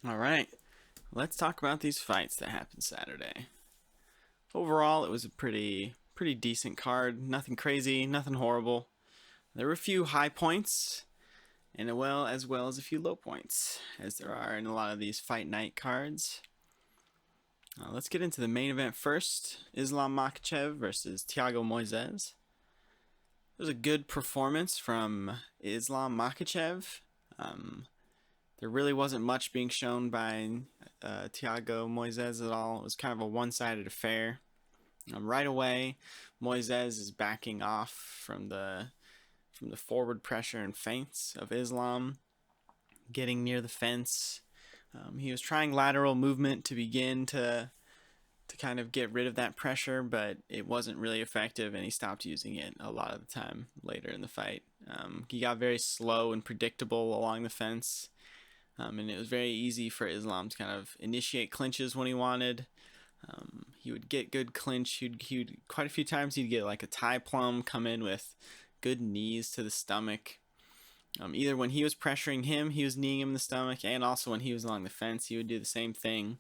All right, let's talk about these fights that happened Saturday. Overall, it was a pretty decent card. Nothing crazy, nothing horrible. There were a few high points, and as well as a few low points, as there are in a lot of these fight night cards. Let's get into the main event first. Islam Makhachev versus Thiago Moises. It was a good performance from Islam Makhachev. Um, there really wasn't much being shown by Thiago Moises at all. It was kind of a one-sided affair. Right away, Moises is backing off from the forward pressure and feints of Islam, getting near the fence. He was trying lateral movement to begin to kind of get rid of that pressure, but it wasn't really effective, and he stopped using it a lot of the time later in the fight. He got very slow and predictable along the fence, and it was very easy for Islam to kind of initiate clinches when he wanted. He would get good clinch. He'd quite a few times he'd get like a tie plum, come in with good knees to the stomach. Either when he was pressuring him, he was kneeing him in the stomach, and also when he was along the fence, he would do the same thing.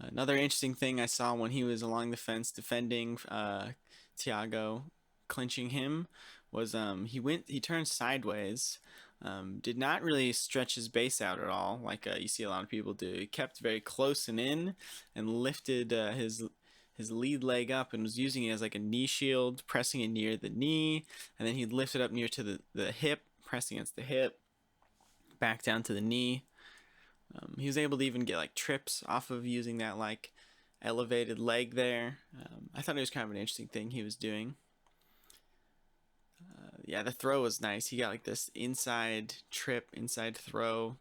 Another interesting thing I saw when he was along the fence defending Thiago, clinching him, was he turned sideways, did not really stretch his base out at all like you see a lot of people do. He kept very close and in, and lifted his lead leg up and was using it as like a knee shield, pressing it near the knee, and then he'd lift it up near to the hip, pressing against the hip, back down to the knee. He was able to even get like trips off of using that like elevated leg there. I thought it was kind of an interesting thing he was doing. Yeah, the throw was nice. He got like this inside trip, inside throw.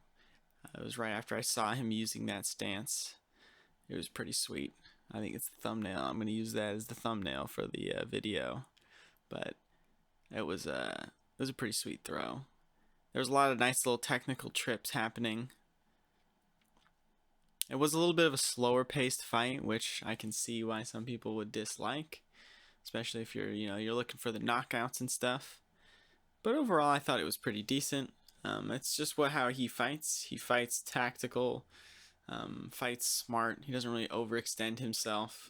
It was right after I saw him using that stance. It was pretty sweet. I think it's the thumbnail. I'm going to use that as the thumbnail for the video. But it was a pretty sweet throw. There was a lot of nice little technical trips happening. It was a little bit of a slower paced fight, which I can see why some people would dislike, especially if you're looking for the knockouts and stuff. But overall, I thought it was pretty decent. It's just how he fights. He fights tactical, fights smart. He doesn't really overextend himself.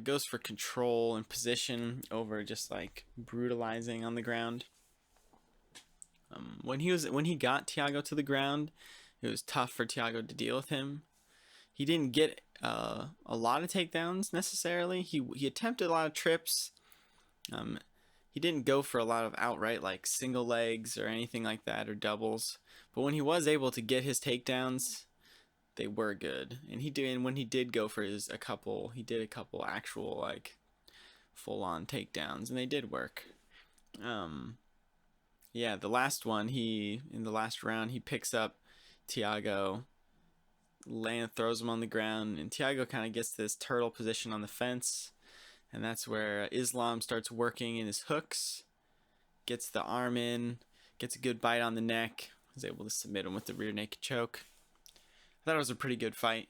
Goes for control and position over just like brutalizing on the ground. When he got Thiago to the ground, it was tough for Thiago to deal with him. He didn't get a lot of takedowns necessarily. He attempted a lot of trips. He didn't go for a lot of outright like single legs or anything like that or doubles. But when he was able to get his takedowns, they were good. And when he did go for he did a couple actual like full on takedowns, and they did work. Yeah, the last one, in the last round, he picks up Thiago, throws him on the ground, and Thiago kind of gets this turtle position on the fence, and that's where Islam starts working in his hooks, gets the arm in, gets a good bite on the neck, is able to submit him with the rear naked choke. I thought it was a pretty good fight.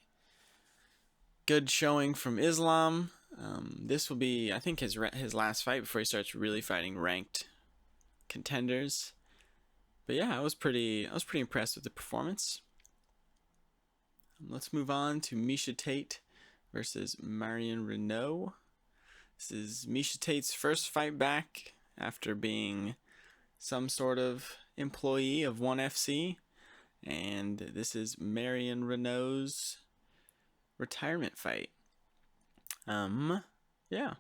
Good showing from Islam. This will be, I think, his last fight before he starts really fighting ranked contenders. But yeah, I was pretty impressed with the performance. Let's move on to Misha Tate versus Marion Reneau. This is Misha Tate's first fight back after being some sort of employee of ONE FC, and this is Marion Reneau's retirement fight. Yeah.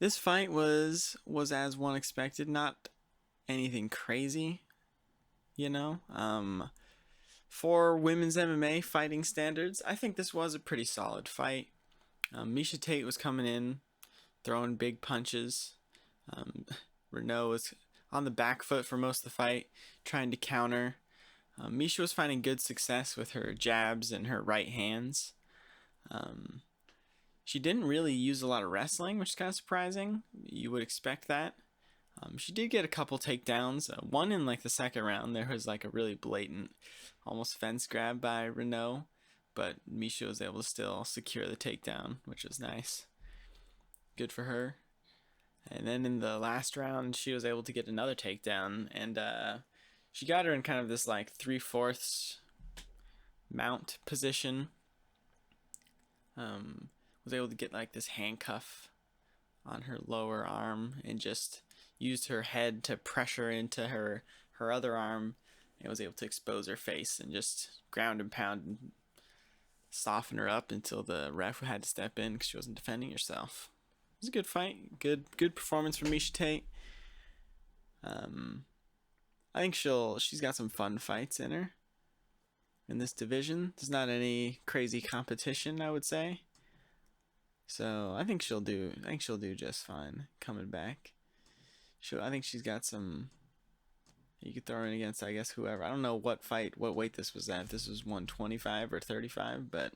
This fight was as one expected, not anything crazy, you know. For women's MMA fighting standards, I think this was a pretty solid fight. Misha Tate was coming in, throwing big punches. Reneau was on the back foot for most of the fight, trying to counter. Misha was finding good success with her jabs and her right hands. She didn't really use a lot of wrestling, which is kind of surprising. You would expect that. She did get a couple takedowns. One in like the second round, there was like a really blatant, almost fence grab by Reneau, but Misha was able to still secure the takedown, which was nice. Good for her. And then in the last round, she was able to get another takedown, and she got her in kind of this like 3/4 mount position. Was able to get like this handcuff on her lower arm and just used her head to pressure into her other arm, and was able to expose her face and just ground and pound and soften her up until the ref had to step in because she wasn't defending herself. It was a good fight. Good performance from Misha Tate. I think she's got some fun fights in her in this division. There's not any crazy competition, I would say. So I think she'll do just fine coming back. I think she's got some. You could throw her in against, I guess, whoever. I don't know what weight this was at. If this was 125 or 35, but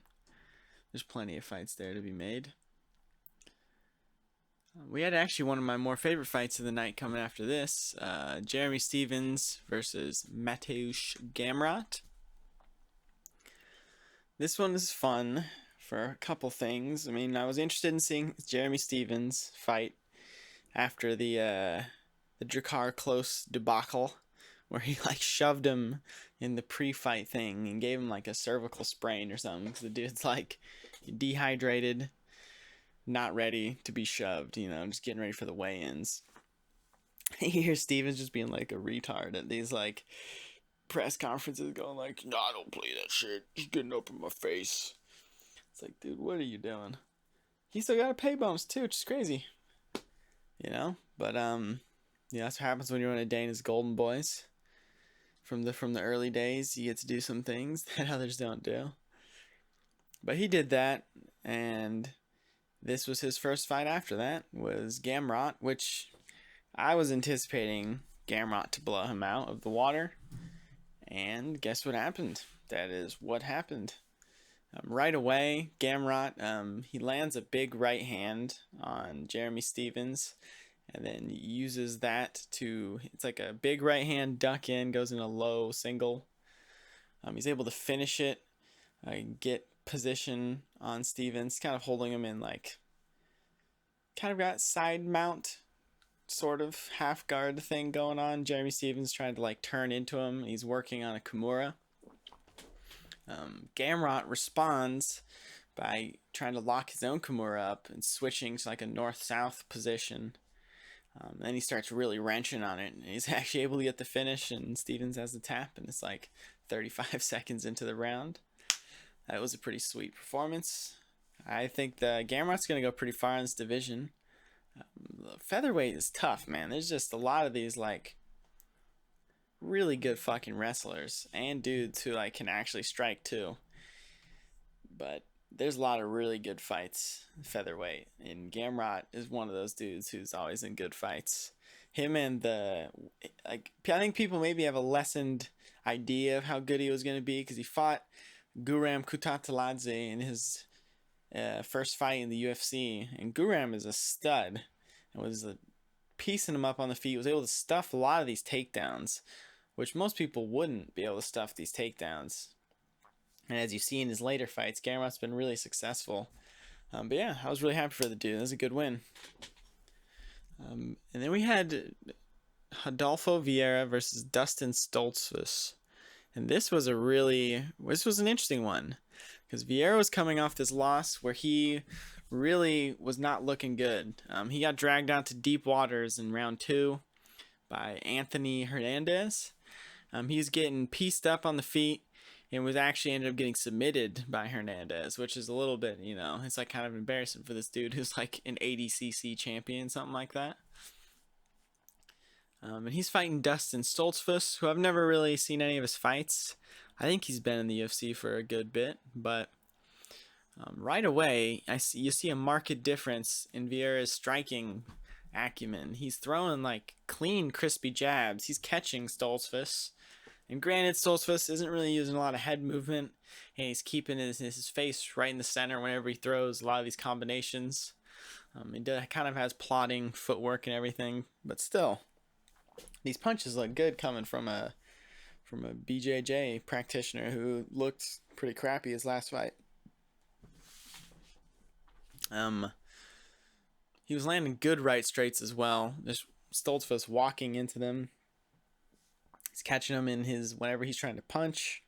there's plenty of fights there to be made. We had actually one of my more favorite fights of the night coming after this. Jeremy Stephens versus Mateusz Gamrat. This one is fun for a couple things. I mean, I was interested in seeing Jeremy Stephens fight after the Drakkar Close debacle, where he like shoved him in the pre-fight thing and gave him like a cervical sprain or something because the dude's like dehydrated, not ready to be shoved, just getting ready for the weigh-ins. You hear Stephens just being like a retard at these like press conferences going like, "No, I don't play that shit. He's getting up in my face." It's like, dude, what are you doing? He still got to pay bumps too, which is crazy. But yeah, that's what happens when you're one of Dana's golden boys. From the early days, you get to do some things that others don't do. But he did that, and this was his first fight after that, was Gamrat, which I was anticipating Gamrat to blow him out of the water. And guess what happened? That is what happened. Right away, Gamrat, he lands a big right hand on Jeremy Stephens, and then uses that it's like a big right hand duck in, goes in a low single. He's able to finish it, get position on Stephens, kind of holding him in like, kind of got side mount, sort of half guard thing going on. Jeremy Stephens trying to like turn into him. He's working on a Kimura. Gamrat responds by trying to lock his own Kimura up and switching to like a north-south position. Then he starts really wrenching on it, and he's actually able to get the finish, and Stephens has the tap, and it's like 35 seconds into the round. That was a pretty sweet performance. I think the Gamrat's going to go pretty far in this division. Featherweight is tough, man. There's just a lot of these like really good fucking wrestlers and dudes who like can actually strike too. But there's a lot of really good fights featherweight, and Gamrat is one of those dudes who's always in good fights. Him and I think people maybe have a lessened idea of how good he was going to be because he fought Guram Kutateladze in his first fight in the UFC, and Guram is a stud and was piecing him up on the feet, was able to stuff a lot of these takedowns, which most people wouldn't be able to stuff these takedowns. And as you see in his later fights, Gamrat's been really successful. But yeah, I was really happy for the dude. That was a good win. And then we had Adolfo Vieira versus Dustin Stoltzfus. And this was an interesting one, because Vieira was coming off this loss where he really was not looking good. He got dragged out to deep waters in round 2 by Anthony Hernandez. He was getting pieced up on the feet and was actually ended up getting submitted by Hernandez, which is a little bit, it's like kind of embarrassing for this dude who's like an ADCC champion, something like that. And he's fighting Dustin Stoltzfus, who I've never really seen any of his fights. I think he's been in the UFC for a good bit, but right away, you see a marked difference in Vieira's striking acumen. He's throwing like clean, crispy jabs. He's catching Stoltzfus. And granted, Stoltzfus isn't really using a lot of head movement, and he's keeping his face right in the center whenever he throws a lot of these combinations. He kind of has plotting footwork and everything, but still, these punches look good coming from a BJJ practitioner who looked pretty crappy his last fight. He was landing good right straights as well. Just Stoltzfus walking into them. He's catching them whenever he's trying to punch.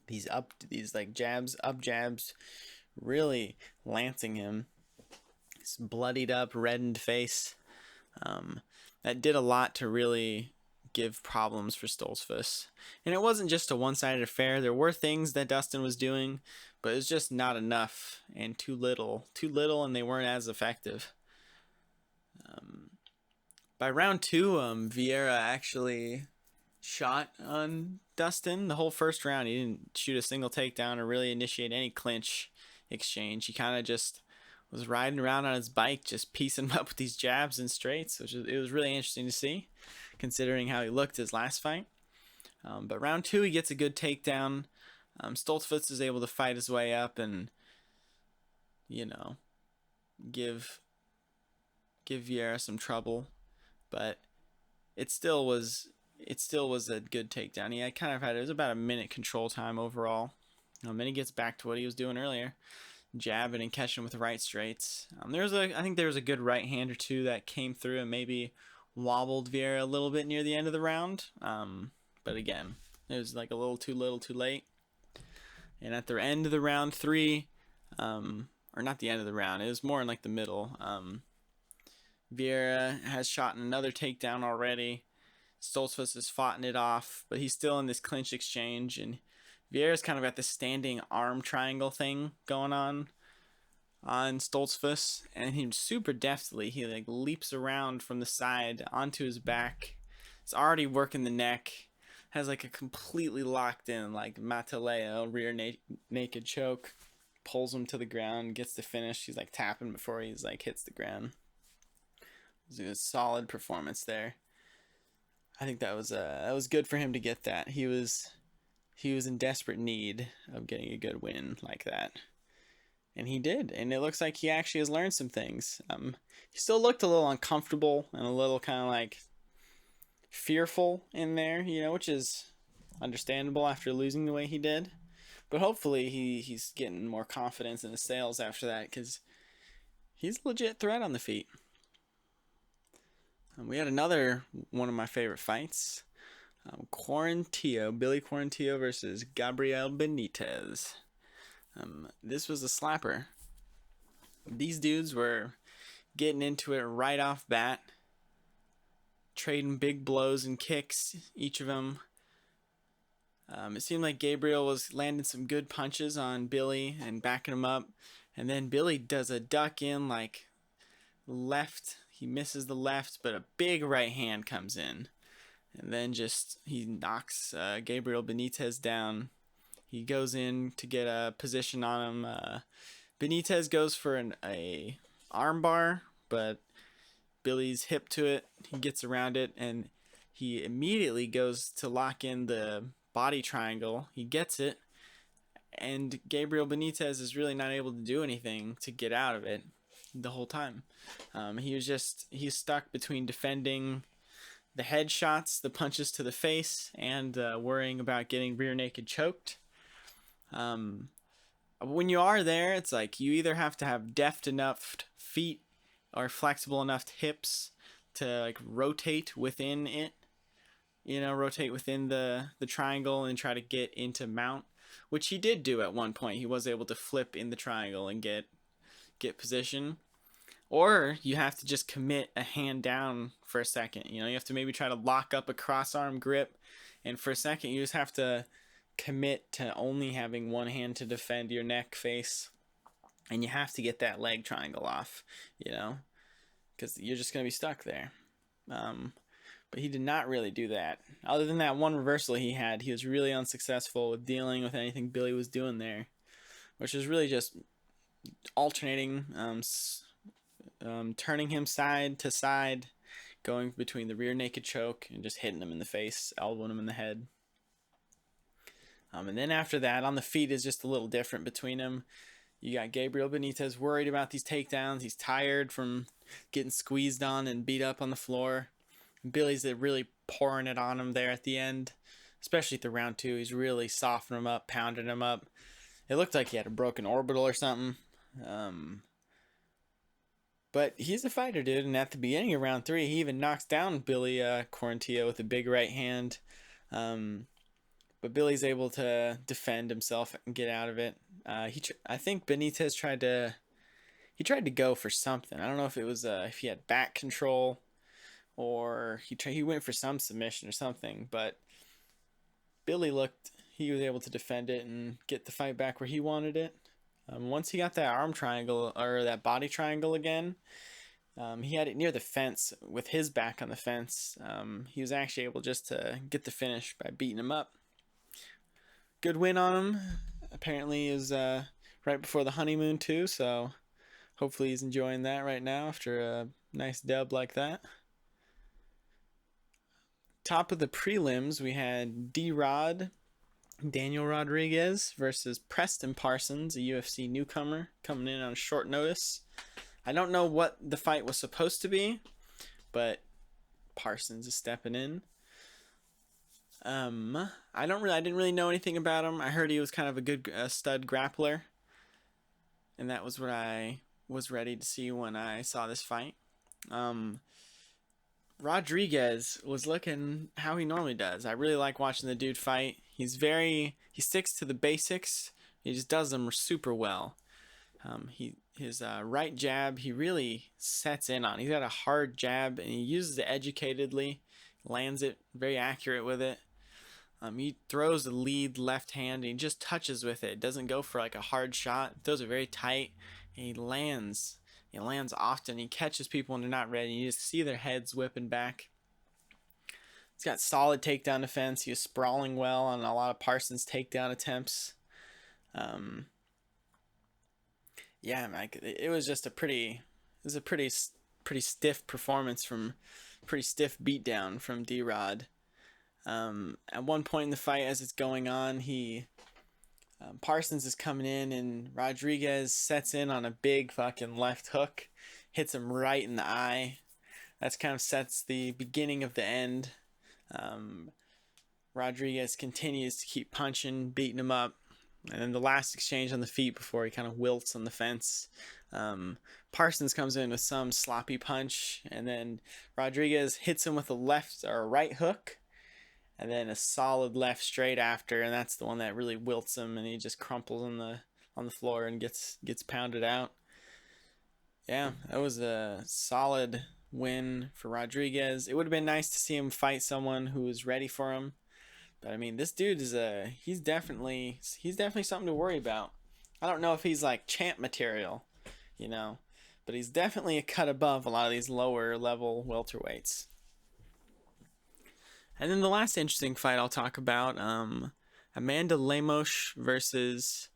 these like jabs, up jabs, really lancing him. His bloodied up, reddened face. That did a lot to really give problems for Stoltzfus. And it wasn't just a one-sided affair. There were things that Dustin was doing, but it was just not enough and too little, and they weren't as effective. By round 2, Vieira actually shot on Dustin the whole first round. He didn't shoot a single takedown or really initiate any clinch exchange. He kind of just was riding around on his bike, just piecing him up with these jabs and straights, it was really interesting to see, considering how he looked his last fight. But round 2, he gets a good takedown. Stoltzfus is able to fight his way up and, give Vieira some trouble, but it still was a good takedown. He it was about a minute control time overall. Then he gets back to what he was doing earlier, jabbing and catching with the right straights. I think there was a good right hand or two that came through and maybe wobbled Vieira a little bit near the end of the round. But again, it was like a little too late. And at the end of the round 3, or not the end of the round, it was more in like the middle. Vieira has shot another takedown already. Stoltzfus has fought it off, but he's still in this clinch exchange, and Vieira's kind of got this standing arm triangle thing going on Stoltzfus, and he super deftly, he like leaps around from the side onto his back. He's already working the neck, has like a completely locked in like Mateusz rear naked choke, pulls him to the ground, gets the finish. He's like tapping before he's like hits the ground. It was a solid performance there. I think that was good for him to get that. He was in desperate need of getting a good win like that, and he did. And it looks like he actually has learned some things. He still looked a little uncomfortable and a little kind of like fearful in there, which is understandable after losing the way he did. But hopefully he's getting more confidence in his sales after that, because he's a legit threat on the feet. We had another one of my favorite fights. Billy Quarantillo versus Gabriel Benitez. This was a slapper. These dudes were getting into it right off bat, trading big blows and kicks, each of them. It seemed like Gabriel was landing some good punches on Billy and backing him up, and then Billy does a duck in like left. He misses the left, but a big right hand comes in. And then he knocks Gabriel Benitez down. He goes in to get a position on him. Benitez goes for a arm bar, but Billy's hip to it. He gets around it, and he immediately goes to lock in the body triangle. He gets it, and Gabriel Benitez is really not able to do anything to get out of it the whole time. He's stuck between defending the headshots, the punches to the face, and worrying about getting rear naked choked. When you are there, it's like you either have to have deft enough feet or flexible enough hips to like rotate within it, rotate within the triangle and try to get into mount, which he did do at one point. He was able to flip in the triangle and get position. Or you have to just commit a hand down for a second. You have to maybe try to lock up a cross arm grip, and for a second you just have to commit to only having one hand to defend your neck face, and you have to get that leg triangle off, because you're just going to be stuck there. But he did not really do that. Other than that one reversal he was really unsuccessful with dealing with anything Billy was doing there, which was really just alternating, turning him side to side, going between the rear naked choke and just hitting him in the face, elbowing him in the head. And then after that, on the feet is just a little different between them. You got Gabriel Benitez worried about these takedowns. He's tired from getting squeezed on and beat up on the floor. Billy's really pouring it on him there at the end, especially at the round 2. He's really softening him up, pounding him up. It looked like he had a broken orbital or something. But he's a fighter, dude, and at the beginning of round 3, he even knocks down Billy Quarantillo with a big right hand. But but Billy's able to defend himself and get out of it. I think Benitez tried to go for something. I don't know if it was if he had back control or he went for some submission or something, but Billy he was able to defend it and get the fight back where he wanted it. Once he got that arm triangle or that body triangle again, he had it near the fence with his back on the fence. He was actually able just to get the finish by beating him up. Good win on him. Apparently is right before the honeymoon too, so hopefully he's enjoying that right now after a nice dub like that. Top of the prelims, we had D-Rod, Daniel Rodriguez versus Preston Parsons, a UFC newcomer coming in on short notice. I don't know what the fight was supposed to be, but Parsons is stepping in. I didn't really know anything about him. I heard he was kind of a good stud grappler, and that was what I was ready to see when I saw this fight. Rodriguez was looking how he normally does. I really like watching the dude fight. He sticks to the basics. He just does them super well. His right jab, he really sets in on. He's got a hard jab, and he uses it educatedly, lands it very accurate with it. He throws the lead left hand, and he just touches with it. Doesn't go for like a hard shot. Throws it very tight, and he lands. He lands often. He catches people when they're not ready. You just see their heads whipping back. He's got solid takedown defense. He was sprawling well on a lot of Parsons' takedown attempts. Yeah, Mike, it was just a pretty stiff performance pretty stiff beatdown from D-Rod. At one point in the fight, as it's going on, Parsons is coming in, and Rodriguez sets in on a big fucking left hook, hits him right in the eye. That's kind of sets the beginning of the end. Rodriguez continues to keep punching, beating him up. And then the last exchange on the feet before he kind of wilts on the fence. Parsons comes in with some sloppy punch, and then Rodriguez hits him with a left or a right hook, and then a solid left straight after, and that's the one that really wilts him, and he just crumples on the floor and gets pounded out. Yeah, that was a solid win for Rodriguez. It would have been nice to see him fight someone who was ready for him. But I mean, this dude he's definitely something to worry about. I don't know if he's like champ material, but he's definitely a cut above a lot of these lower level welterweights. And then the last interesting fight I'll talk about, Amanda Lemosh versus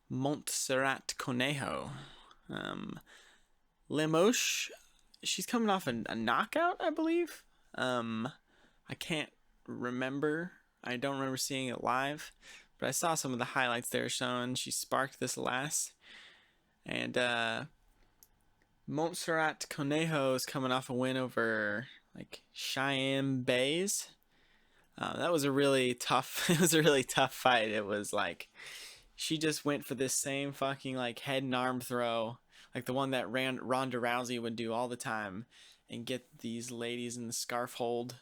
Montserrat Conejo. Lemosh, she's coming off a knockout, I believe. I can't remember. I don't remember seeing it live, but I saw some of the highlights there showing she sparked this last. And Montserrat Conejo is coming off a win over Cheyenne Bays. That was a really tough. It was a really tough fight. It was like she just went for this same fucking head and arm throw, like the one that Ronda Rousey would do all the time, and get these ladies in the scarf hold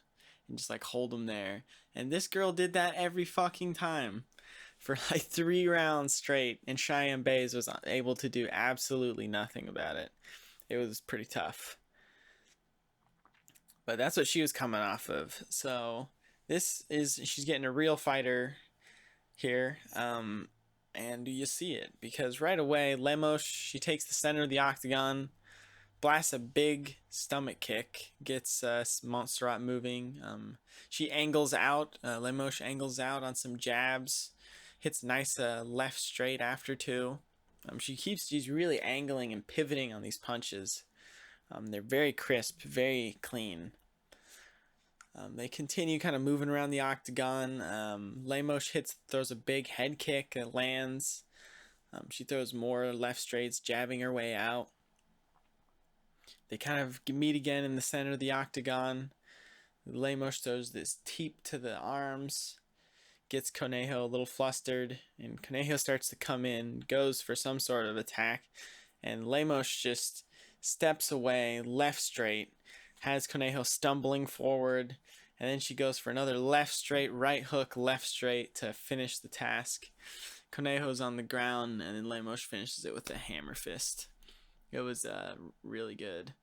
and just hold them there. And this girl did that every fucking time for 3 rounds straight, and Cheyenne Bays was able to do absolutely nothing about it. It was pretty tough. But that's what she was coming off of. So she's getting a real fighter here. And you see it because right away, Lemosh, she takes the center of the octagon, blasts a big stomach kick, gets Montserrat moving. She angles out. Lemosh angles out on some jabs, hits nice left straight after too. She's really angling and pivoting on these punches. They're very crisp, very clean. They continue kind of moving around the octagon. Lemosh throws a big head kick that lands. She throws more left straights, jabbing her way out. They kind of meet again in the center of the octagon. Lemosh throws this teep to the arms, gets Conejo a little flustered, and Conejo starts to come in, goes for some sort of attack, and Lemosh just steps away, left straight, has Conejo stumbling forward, And then she goes for another left straight, right hook, left straight to finish the task. Conejo's on the ground, and then Lemosh finishes it with a hammer fist. It was really good.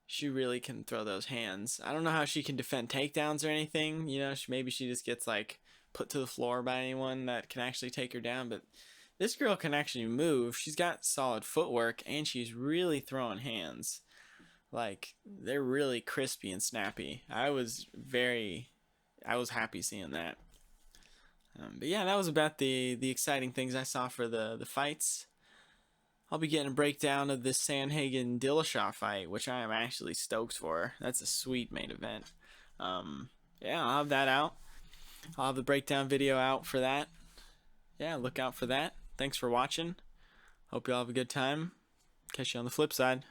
She really can throw those hands. I don't know how she can defend takedowns or anything. You know, maybe she just gets like put to the floor by anyone that can actually take her down. But this girl can actually move. She's got solid footwork, and she's really throwing hands. Like, they're really crispy and snappy. I was happy seeing that. But yeah, that was about the exciting things I saw for the fights. I'll be getting a breakdown of this Sandhagen-Dillashaw fight, which I am actually stoked for. That's a sweet main event. Yeah, I'll have that out. I'll have the breakdown video out for that. Yeah, look out for that. Thanks for watching. Hope you all have a good time. Catch you on the flip side.